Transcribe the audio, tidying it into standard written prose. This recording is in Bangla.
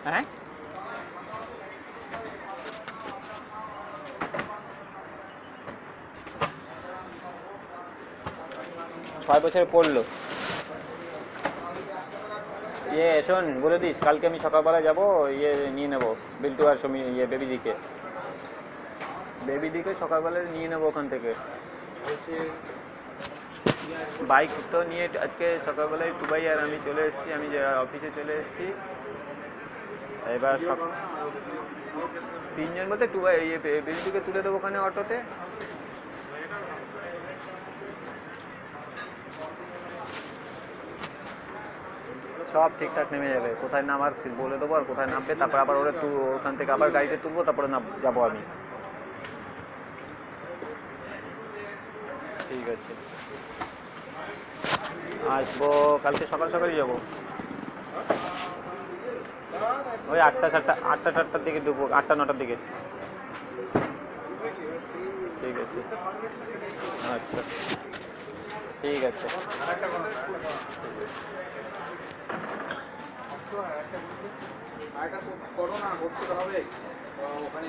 হ্যাঁ 6 বছরে পড়লো। শোন বলে দিস কালকে আমি সকালবেলা যাবো, নিয়ে নেবো বিল্টু আর বেবিদিকে। বেবিদিকে সকালবেলায় নিয়ে নেবো ওখান থেকে। বাইক তো নিয়ে আজকে সকালবেলায় টুবাই আর আমি চলে এসেছি, আমি অফিসে চলে এসেছি। এবার 3জন বলতে টুবাই বেবিদিকে তুলে দেবো ওখানে অটোতে। সব ঠিকঠাক নেমে যাবে, কোথায় নামার বলে দেবো আর কোথায় নামবে, তারপর আবার ওরা ওখান থেকে আবার গাড়িতে তুলবো, তারপরে যাবো আমি। ঠিক আছে, আসবো কালকে সকাল সকালই যাবো, ওই 8টা 9টার দিকে ঢুকবো, 8টা 9টার দিকে। ঠিক আছে, আচ্ছা ঠিক আছে। করোনা ভর্তি হবে ওখানে